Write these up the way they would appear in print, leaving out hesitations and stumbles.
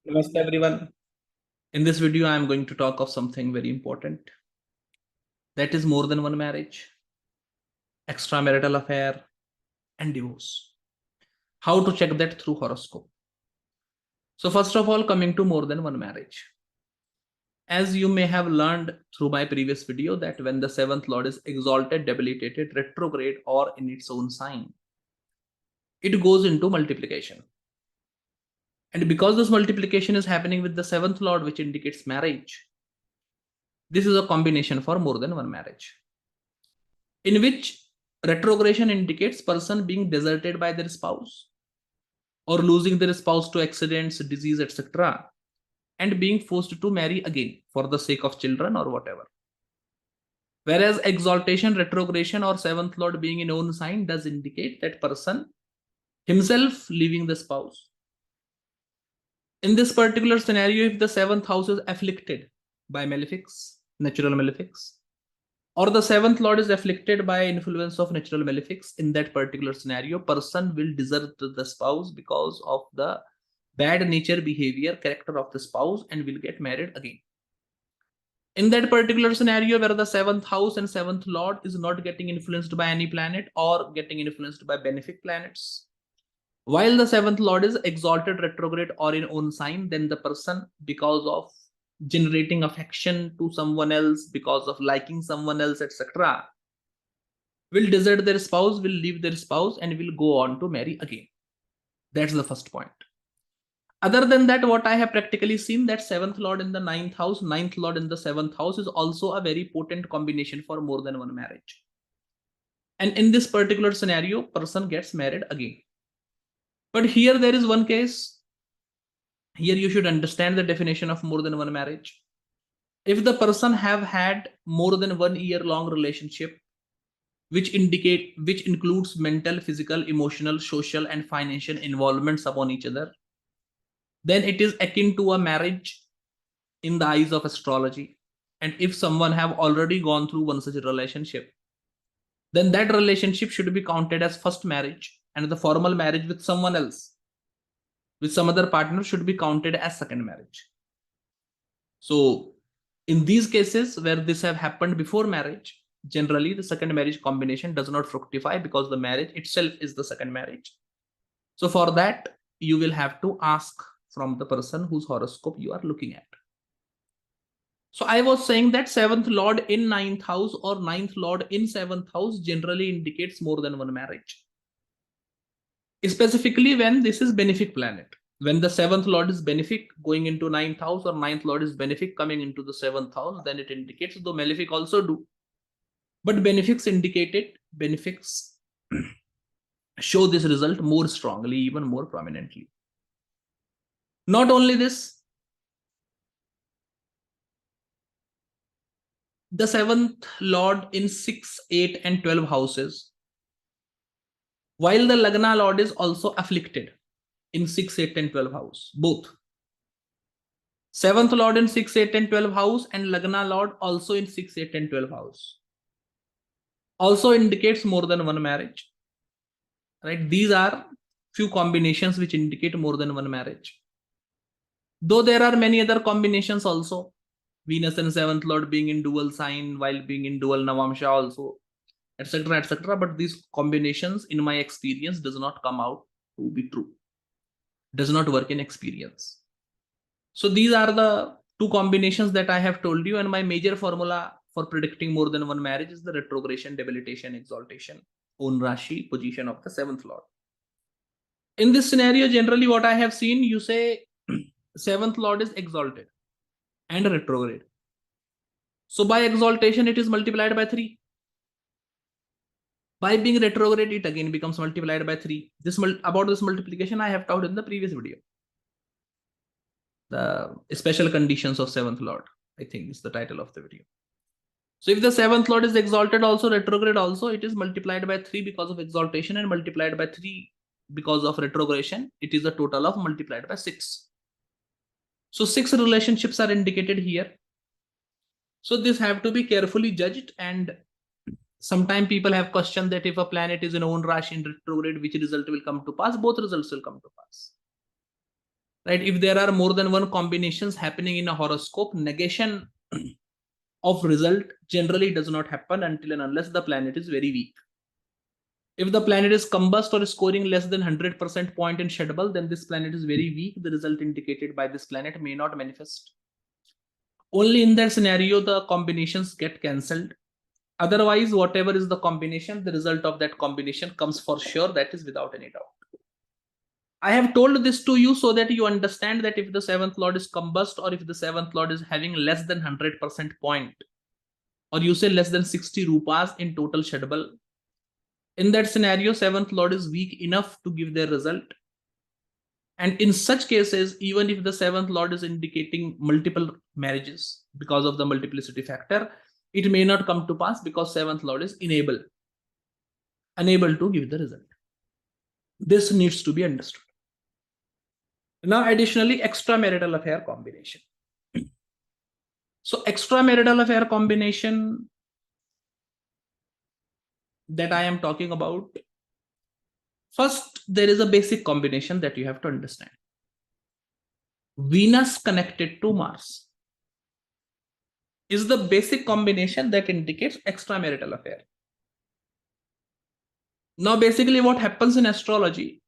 Namaste everyone. In this video, I am going to talk of something very important. That is more than one marriage, extramarital affair, and divorce. How to check that through horoscope. So first of all, coming to more than one marriage. As you may have learned through my previous video that when the seventh lord is exalted, debilitated, retrograde, or in its own sign, it goes into multiplication. And because this multiplication is happening with the seventh lord, which indicates marriage, this is a combination for more than one marriage, in which retrogression indicates person being deserted by their spouse or losing their spouse to accidents, disease, etc., and being forced to marry again for the sake of children or whatever. Whereas exaltation, retrogression, or seventh lord being in own sign does indicate that person himself leaving the spouse. In this particular scenario, if the seventh house is afflicted by malefics, natural malefics, or the seventh lord is afflicted by influence of natural malefics, in that particular scenario, person will desert the spouse because of the bad nature, behavior, character of the spouse, and will get married again. In that particular scenario where the seventh house and seventh lord is not getting influenced by any planet or getting influenced by benefic planets, while the seventh lord is exalted, retrograde, or in own sign, then the person, because of generating affection to someone else, because of liking someone else, etc., will desert their spouse, will leave their spouse, and will go on to marry again. That's the first point. Other than that, what I have practically seen, that seventh lord in the ninth house, ninth lord in the seventh house is also a very potent combination for more than one marriage. And in this particular scenario, person gets married again. But here there is one case. Here you should understand the definition of more than one marriage. If the person have had more than 1 year long relationship, which includes mental, physical, emotional, social, and financial involvements upon each other, then it is akin to a marriage in the eyes of astrology. And if someone have already gone through one such relationship, then that relationship should be counted as first marriage, and the formal marriage with someone else, with some other partner, should be counted as second marriage. So in these cases where this have happened before marriage, generally the second marriage combination does not fructify because the marriage itself is the second marriage. So for that, you will have to ask from the person whose horoscope you are looking at. So I was saying that seventh lord in ninth house or ninth lord in seventh house generally indicates more than one marriage, specifically when this is benefic planet. When the seventh lord is benefic going into ninth house, or ninth lord is benefic coming into the seventh house, then it indicates, though malefic also do, but benefics show this result more strongly, even more prominently. Not only this, the seventh lord in 6, 8, and 12 houses, while the lagna lord is also afflicted in 6, 8, and 12 house, both. Seventh lord in 6, 8, and 12 house, and lagna lord also in 6, 8, and 12 house, also indicates more than one marriage. Right? These are few combinations which indicate more than one marriage. Though there are many other combinations also. Venus and seventh lord being in dual sign while being in dual navamsha also, etc., etc. But these combinations, in my experience, does not come out to be true. Does not work in experience. So these are the two combinations that I have told you, and my major formula for predicting more than one marriage is the retrogression, debilitation, exaltation, own rashi, position of the seventh lord. In this scenario, generally what I have seen, you say seventh lord is exalted and retrograde. So by exaltation, it is multiplied by 3. By being retrograde, it again becomes multiplied by 3. About this multiplication, I have talked in the previous video. The special conditions of seventh lord, I think, is the title of the video. So if the seventh lord is exalted also, retrograde also, it is multiplied by 3 because of exaltation and multiplied by 3 because of retrogression. It is a total of multiplied by 6. So 6 relationships are indicated here. So this have to be carefully judged, and sometimes people have questioned that if a planet is in own rashi in retrograde, which result will come to pass? Both results will come to pass. right? If there are more than one combinations happening in a horoscope, negation of result generally does not happen until and unless the planet is very weak. If the planet is combust or scoring less than 100% point in Shadbal, then this planet is very weak. The result indicated by this planet may not manifest. Only in that scenario, the combinations get cancelled. Otherwise, whatever is the combination, the result of that combination comes for sure. That is without any doubt. I have told this to you so that you understand that if the seventh lord is combust or if the seventh lord is having less than 100% point, or you say less than 60 rupas in total Shadbal, in that scenario, seventh lord is weak enough to give their result. And in such cases, even if the seventh lord is indicating multiple marriages because of the multiplicity factor, it may not come to pass because seventh lord is unable to give the result. This needs to be understood. Now, additionally, extramarital affair combination. So, extramarital affair combination that I am talking about, first, there is a basic combination that you have to understand. Venus connected to Mars is the basic combination that indicates extramarital affair. Now, basically, what happens in astrology,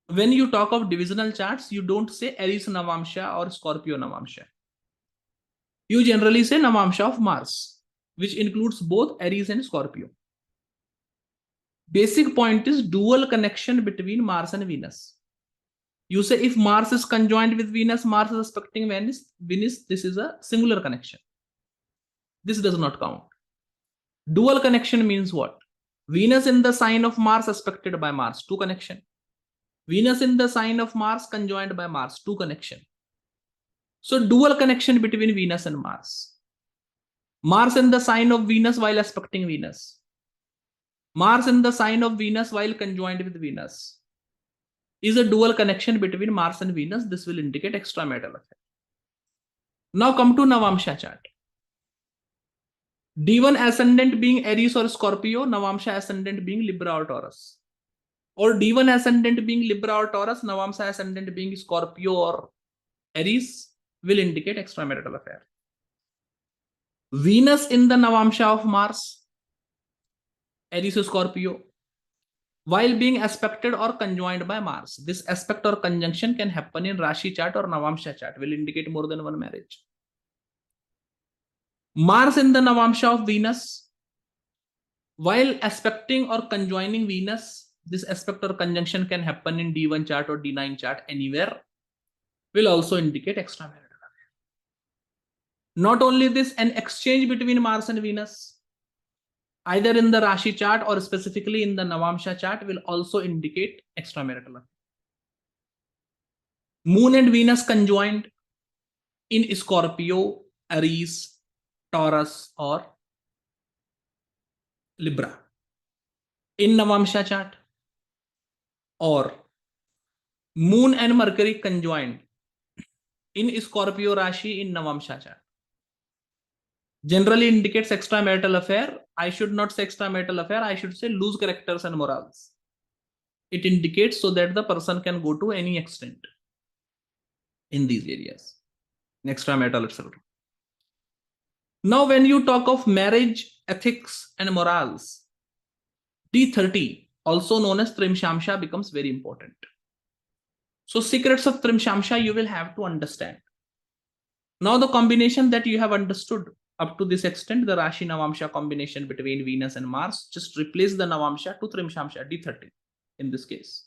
when you talk of divisional charts, you don't say Aries Navamsha or Scorpio Navamsha. You generally say Navamsha of Mars, which includes both Aries and Scorpio. Basic point is dual connection between Mars and Venus. You say if Mars is conjoined with Venus, Mars is aspecting Venus, this is a singular connection. This does not count. Dual connection means what? Venus in the sign of Mars aspected by Mars, 2 connection. Venus in the sign of Mars conjoined by Mars, 2 connection. So dual connection between Venus and Mars. Mars in the sign of Venus while aspecting Venus. Mars in the sign of Venus while conjoined with Venus is a dual connection between Mars and Venus. This will indicate extramarital affair. Now come to Navamsha chart. D1 ascendant being Aries or Scorpio, Navamsha ascendant being Libra or Taurus. Or D1 ascendant being Libra or Taurus, Navamsha ascendant being Scorpio or Aries will indicate extramarital affair. Venus in the Navamsha of Mars, Aries or Scorpio, while being aspected or conjoined by Mars. This aspect or conjunction can happen in Rashi chart or Navamsha chart, will indicate more than one marriage. Mars in the Navamsha of Venus, while aspecting or conjoining Venus, this aspect or conjunction can happen in D1 chart or D9 chart anywhere, will also indicate extramarital affair. Not only this, an exchange between Mars and Venus, either in the Rashi chart or specifically in the Navamsha chart, will also indicate extramarital affair. Moon and Venus conjoined in Scorpio, Aries, Taurus or Libra in Navamsha chart, or Moon and Mercury conjoined in Scorpio Rashi in Navamsha chart, generally indicates extramarital affair. I should not say extramarital affair, I should say loose characters and morals. It indicates so that the person can go to any extent in these areas, extramarital, etc. Now, when you talk of marriage, ethics, and morals, D30, also known as Trimshamsha, becomes very important. So, secrets of Trimshamsha you will have to understand. Now, the combination that you have understood up to this extent, the Rashi Navamsha combination between Venus and Mars, just replace the Navamsha to Trimshamsha, D30 in this case.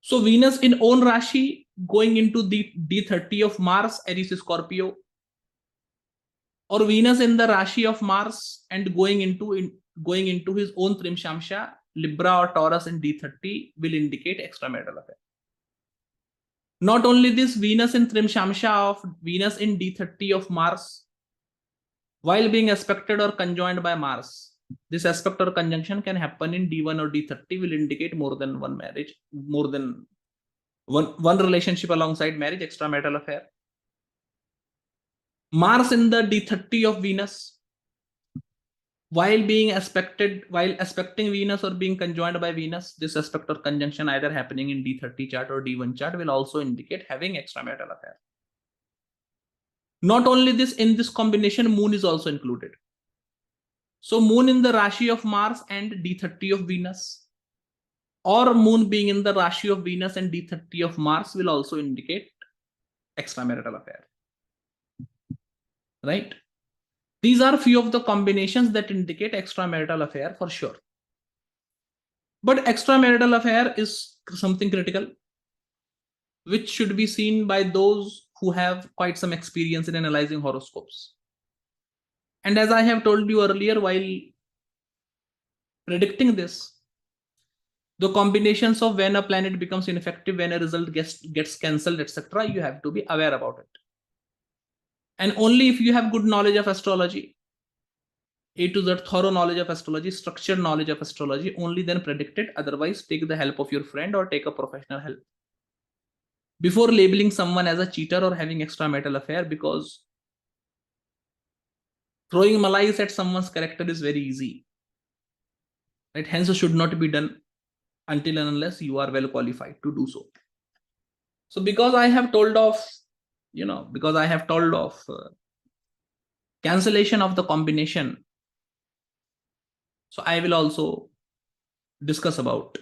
So, Venus in own Rashi going into the D30 of Mars, Aries Scorpio, or Venus in the Rashi of Mars and going into his own Trimshamsha, Libra or Taurus in D30 will indicate extramarital affair. Not only this, Venus in Trimshamsha of Venus in D30 of Mars, while being aspected or conjoined by Mars, this aspect or conjunction can happen in D1 or D30, will indicate more than one marriage, more than one relationship alongside marriage, extramarital affair. Mars in the D30 of Venus, while aspecting Venus or being conjoined by Venus, this aspect or conjunction either happening in D30 chart or D1 chart will also indicate having extramarital affair. Not only this, in this combination, moon is also included. So moon in the Rashi of Mars and D30 of Venus, or moon being in the Rashi of Venus and D30 of Mars will also indicate extramarital affair. Right? These are few of the combinations that indicate extramarital affair for sure. But extramarital affair is something critical, which should be seen by those who have quite some experience in analyzing horoscopes. And as I have told you earlier, while predicting this, the combinations of when a planet becomes ineffective, when a result gets cancelled, etc., you have to be aware about it. And only if you have good knowledge of astrology, A to Z thorough knowledge of astrology, structured knowledge of astrology, only then predict it. Otherwise, take the help of your friend or take a professional help before labeling someone as a cheater or having extramarital affair, because throwing malice at someone's character is very easy. Right? Hence, it should not be done until and unless you are well qualified to do so. So because I have told of, cancellation of the combination, so I will also discuss about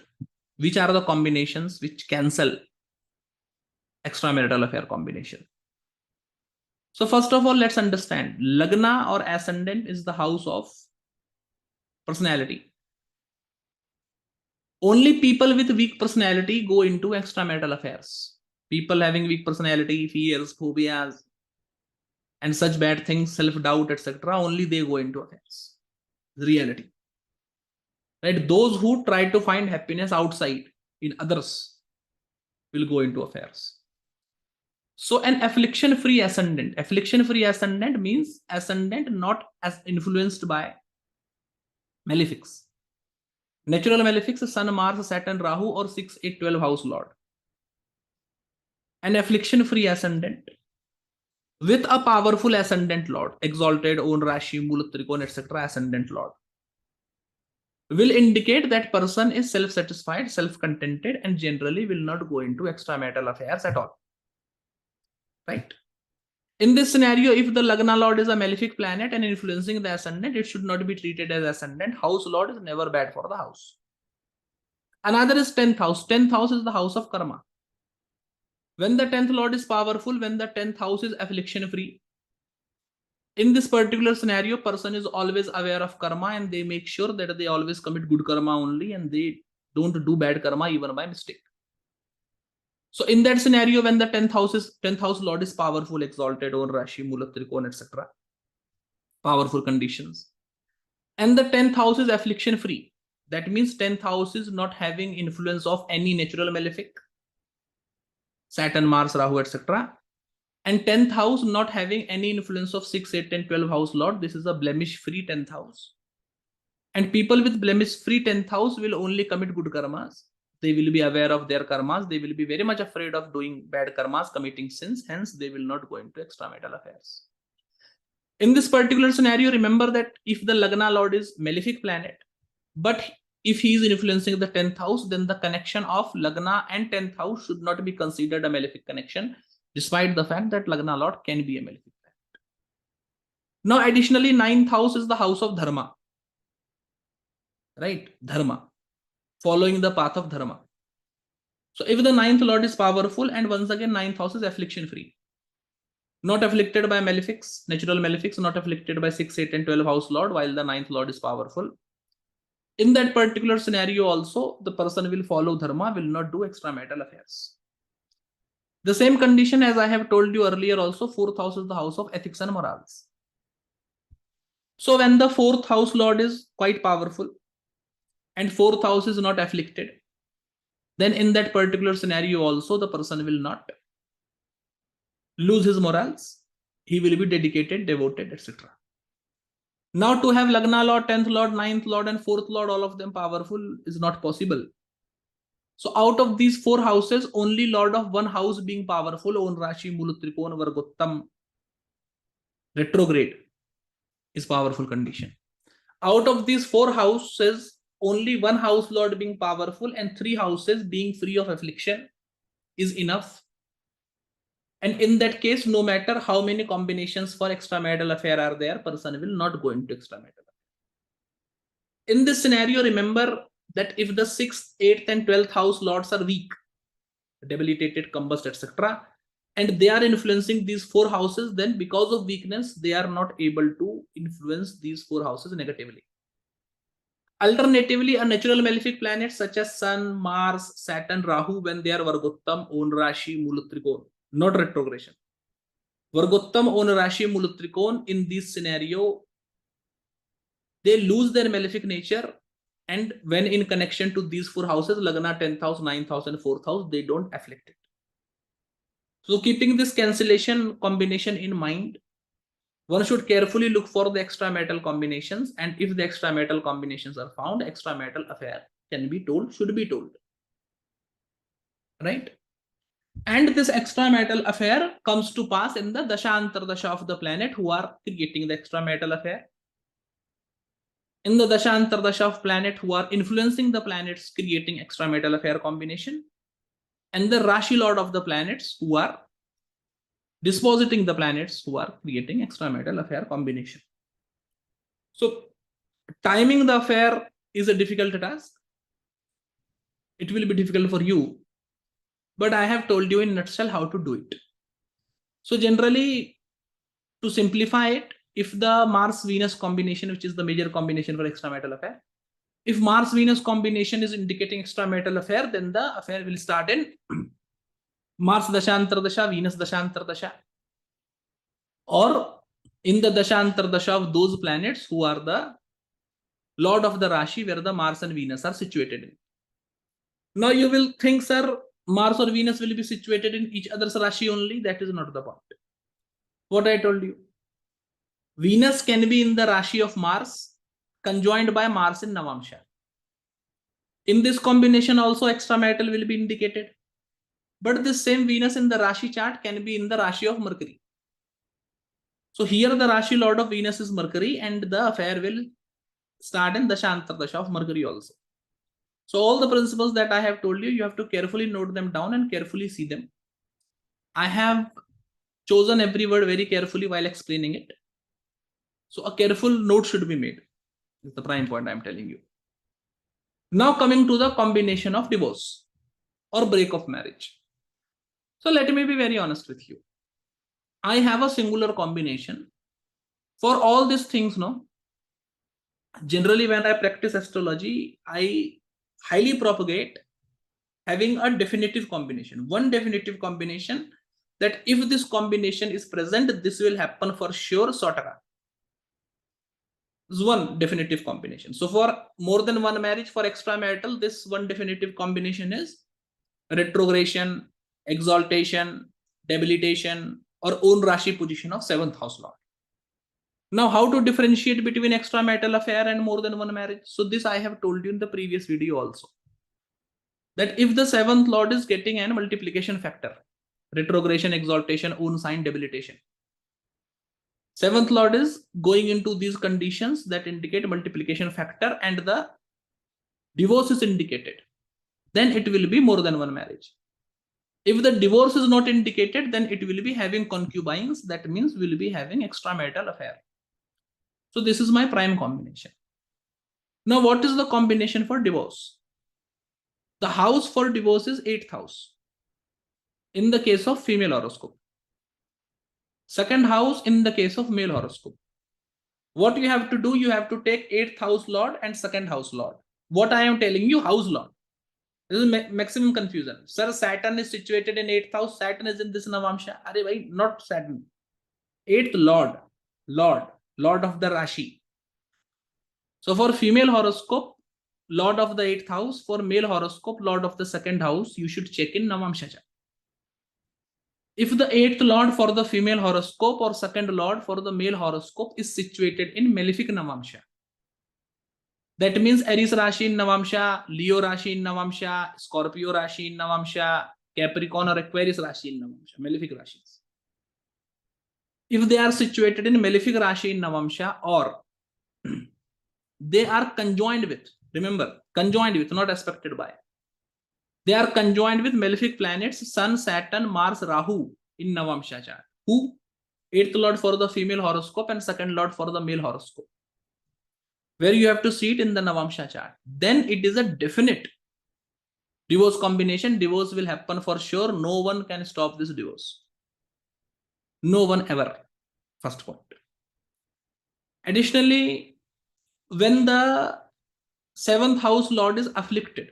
which are the combinations which cancel extramarital affair combination. So first of all, let's understand Lagna or ascendant is the house of personality. Only people with weak personality go into extramarital affairs. People having weak personality, fears, phobias, and such bad things, self-doubt, etc., only they go into affairs. Reality. Right? Those who try to find happiness outside in others will go into affairs. So an affliction-free ascendant. Affliction-free ascendant means ascendant not as influenced by malefics. Natural malefics, Sun, Mars, Saturn, Rahu, or 6, 8, 12 house lord. An affliction-free ascendant with a powerful ascendant lord, exalted, own Rashi, Mula, Trikona, etc., ascendant lord, will indicate that person is self-satisfied, self-contented, and generally will not go into extramarital affairs at all. Right? In this scenario, if the Lagna lord is a malefic planet and influencing the ascendant, it should not be treated as ascendant. House lord is never bad for the house. Another is 10th house. 10th house is the house of karma. When the 10th lord is powerful, when the 10th house is affliction free, in this particular scenario, person is always aware of karma and they make sure that they always commit good karma only and they don't do bad karma even by mistake. So in that scenario, when the 10th house lord is powerful, exalted, on Rashi, Mula, Trikona, etc., powerful conditions, and the 10th house is affliction free, that means 10th house is not having influence of any natural malefic, Saturn, Mars, Rahu, etc., and 10th house not having any influence of 6, 8, 10, 12 house lord. This is a blemish free 10th house, and people with blemish free 10th house will only commit good karmas. They will be aware of their karmas. They will be very much afraid of doing bad karmas, committing sins. Hence, they will not go into extramarital affairs. In this particular scenario, remember that if the Lagna lord is malefic planet, but if he is influencing the 10th house, then the connection of Lagna and 10th house should not be considered a malefic connection, despite the fact that Lagna lord can be a malefic planet. Now, additionally, 9th house is the house of Dharma. Right? Dharma. Following the path of Dharma. So if the 9th lord is powerful, and once again 9th house is affliction free, not afflicted by malefics, natural malefics, not afflicted by 6, 8, and 12 house lord, while the 9th lord is powerful. In that particular scenario also, the person will follow Dharma, will not do extramarital affairs. The same condition as I have told you earlier also, 4th house is the house of ethics and morals. So when the 4th house lord is quite powerful and 4th house is not afflicted, then in that particular scenario also the person will not lose his morals. He will be dedicated, devoted, etc. Now to have Lagna lord, 10th lord, 9th lord, and 4th lord, all of them powerful, is not possible. So out of these 4 houses, only lord of one house being powerful, on Rashi, Mula, Trikona, Vargottam, retrograde, is powerful condition. Out of these 4 houses, only 1 house lord being powerful and 3 houses being free of affliction is enough. And in that case, no matter how many combinations for extramarital affair are there, person will not go into extramarital affair. In this scenario, remember that if the 6th, 8th, and 12th house lords are weak, debilitated, combust, etc., and they are influencing these 4 houses, then because of weakness, they are not able to influence these 4 houses negatively. Alternatively, a natural malefic planet such as Sun, Mars, Saturn, Rahu, when they are Vargottam, Own Rashi, Mulatrikon, not retrogression. Vargottam, Own Rashi, Mulatrikon, in this scenario, they lose their malefic nature, and when in connection to these 4 houses, Lagna, 10th house, 9th house, and 4th house, they don't afflict it. So keeping this cancellation combination in mind, one should carefully look for the extramarital combinations, and if the extramarital combinations are found, extramarital affair can be told, should be told. Right? And this extramarital affair comes to pass in the dasha antardasha of the planet who are creating the extramarital affair. In the dasha antardasha of planet who are influencing the planets creating extramarital affair combination, and the Rashi lord of the planets who are dispositing the planets who are creating extramarital affair combination. So timing the affair is a difficult task. It will be difficult for you, but I have told you in a nutshell how to do it. So generally, to simplify it, if the Mars-Venus combination, which is the major combination for extramarital affair, if Mars-Venus combination is indicating extramarital affair, then the affair will start in Mars Dashantardasha, Venus Dashantardasha, or in the Dashantardasha of those planets who are the lord of the Rashi where the Mars and Venus are situated in. Now you will think, sir, Mars or Venus will be situated in each other's Rashi only. That is not the point. What I told you. Venus can be in the Rashi of Mars, conjoined by Mars in Navamsha. In this combination also extramarital will be indicated. But this same Venus in the Rashi chart can be in the Rashi of Mercury. So here the Rashi lord of Venus is Mercury, and the affair will start in Dashantardasha of Mercury also. So all the principles that I have told you, you have to carefully note them down and carefully see them. I have chosen every word very carefully while explaining it. So a careful note should be made. That's the prime point I'm telling you. Now coming to the combination of divorce or break of marriage. So let me be very honest with you. I have a singular combination for all these things. No, generally when I practice astrology, I highly propagate having a definitive combination. One definitive combination that if this combination is present, this will happen for sure, Sotaka. Is one definitive combination. So for more than one marriage, for extramarital, this one definitive combination is retrogression, exaltation, debilitation, or own Rashi position of 7th house lord. Now, how to differentiate between extramarital affair and more than one marriage? So this I have told you in the previous video also. That if the 7th lord is getting an multiplication factor, retrogression, exaltation, own sign, debilitation. 7th lord is going into these conditions that indicate multiplication factor and the divorce is indicated. Then it will be more than one marriage. If the divorce is not indicated, then it will be having concubines. That means we will be having extramarital affair. So this is my prime combination. Now what is the combination for divorce? The house for divorce is 8th house in the case of female horoscope. 2nd house in the case of male horoscope. What you have to do, you have to take 8th house lord and 2nd house lord. What I am telling you, house lord. This is maximum confusion. Sir, Saturn is situated in 8th house. Saturn is in this Navamsha. Arey bhai, not Saturn. 8th lord of the Rashi. So for female horoscope, lord of the 8th house. For male horoscope, lord of the 2nd house. You should check in Navamsha. If the 8th lord for the female horoscope or 2nd lord for the male horoscope is situated in malefic Navamsha, that means Aries Rashi in Navamsha, Leo Rashi in Navamsha, Scorpio Rashi in Navamsha, Capricorn or Aquarius Rashi in Navamsha, malefic Rashis. If they are situated in malefic Rashi in Navamsha or they are conjoined with, remember, conjoined with, not aspected by. They are conjoined with malefic planets Sun, Saturn, Mars, Rahu in Navamsha chart. Who? 8th lord for the female horoscope and 2nd lord for the male horoscope. Where you have to see it in the Navamsha chart. Then it is a definite divorce combination. Divorce will happen for sure. No one can stop this divorce. No one ever. First point. Additionally, when the 7th house lord is afflicted,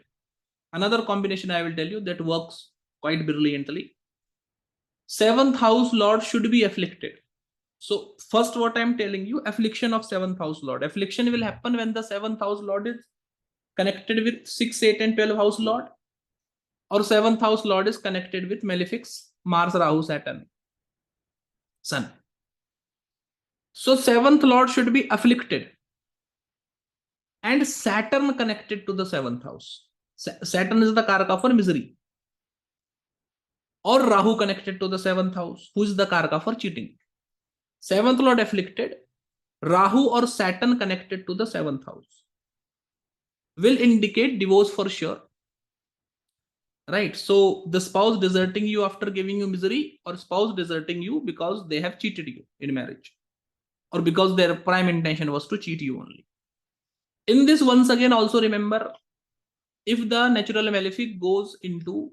another combination I will tell you that works quite brilliantly. 7th house lord should be afflicted. So first what I'm telling you, affliction of 7th house lord. Affliction will happen when the 7th house lord is connected with 6, 8 and 12 house lord, or 7th house lord is connected with malefics Mars, Rahu, Saturn, Sun. So 7th lord should be afflicted, and Saturn connected to the 7th house. Saturn is the karaka for misery. Or Rahu connected to the 7th house, who is the karaka for cheating. 7th lord afflicted, Rahu or Saturn connected to the 7th house will indicate divorce for sure. Right? So the spouse deserting you after giving you misery, or spouse deserting you because they have cheated you in marriage, or because their prime intention was to cheat you only. In this, once again, also remember, if the natural malefic goes into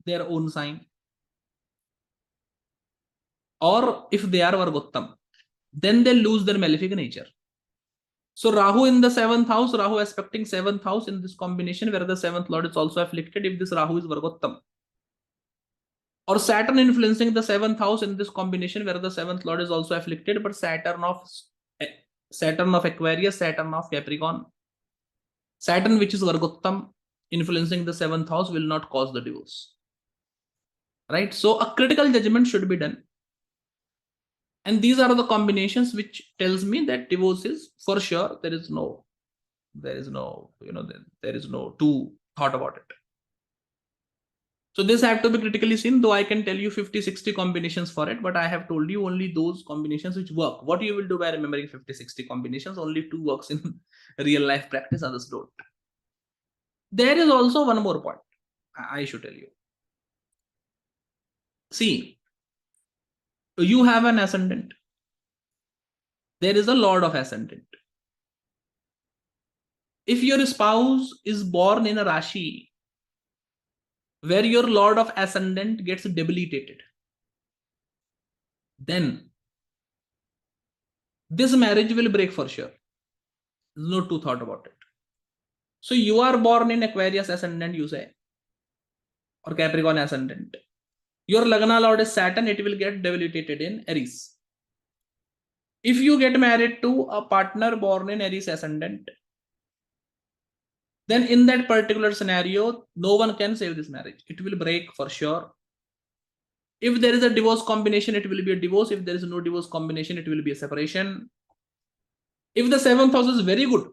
their own sign, or if they are Vargottam, then they lose their malefic nature. So Rahu in the 7th house, Rahu aspecting 7th house in this combination where the 7th lord is also afflicted, if this Rahu is Vargottam. Or Saturn influencing the 7th house in this combination where the 7th lord is also afflicted, but Saturn of Aquarius, Saturn of Capricorn, Saturn which is Vargottam influencing the 7th house will not cause the divorce. Right? So a critical judgment should be done. And these are the combinations which tells me that divorce is for sure. There is no two thought about it. So this have to be critically seen, though I can tell you 50, 60 combinations for it, but I have told you only those combinations which work. What you will do by remembering 50, 60 combinations, only 2 works in real life practice, others don't. There is also one more point I should tell you. See, you have an ascendant. There is a lord of ascendant. If your spouse is born in a Rashi where your lord of ascendant gets debilitated, then this marriage will break for sure. There's no two thought about it. So you are born in Aquarius ascendant, you say, or Capricorn ascendant. Your Lagna lord is Saturn, it will get debilitated in Aries. If you get married to a partner born in Aries ascendant, then in that particular scenario, no one can save this marriage. It will break for sure. If there is a divorce combination, it will be a divorce. If there is no divorce combination, it will be a separation. If the 7th house is very good,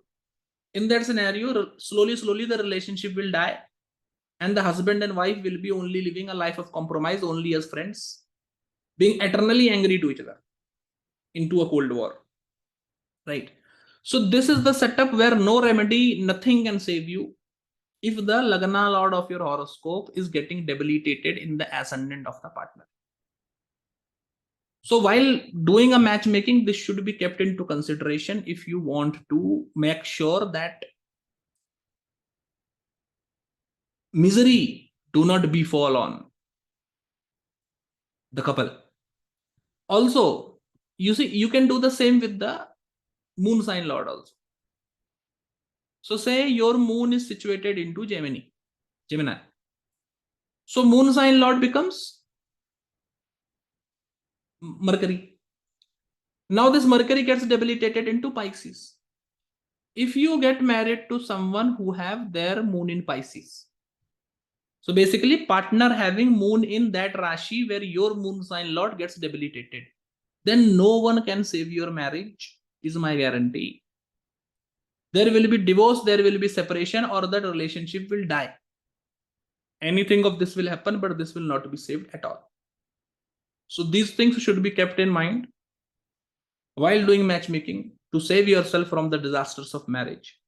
in that scenario, slowly the relationship will die, and the husband and wife will be only living a life of compromise, only as friends, being eternally angry to each other into a cold war. Right? So this is the setup where no remedy, nothing can save you if the Lagna lord of your horoscope is getting debilitated in the ascendant of the partner. So while doing a matchmaking, this should be kept into consideration if you want to make sure that misery do not befall on the couple. Also, you see, you can do the same with the moon sign lord also. So say your moon is situated into Gemini. So moon sign lord becomes Mercury. Now this Mercury gets debilitated into Pisces. If you get married to someone who have their moon in Pisces, so basically partner having moon in that Rashi where your moon sign lord gets debilitated, then no one can save your marriage, is my guarantee. There will be divorce, there will be separation, or that relationship will die. Anything of this will happen, but this will not be saved at all. So these things should be kept in mind while doing matchmaking. to save yourself from the disasters of marriage,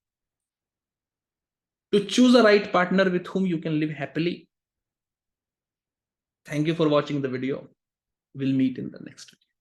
to choose a right partner with whom you can live happily. Thank you for watching the video. We'll meet in the next video.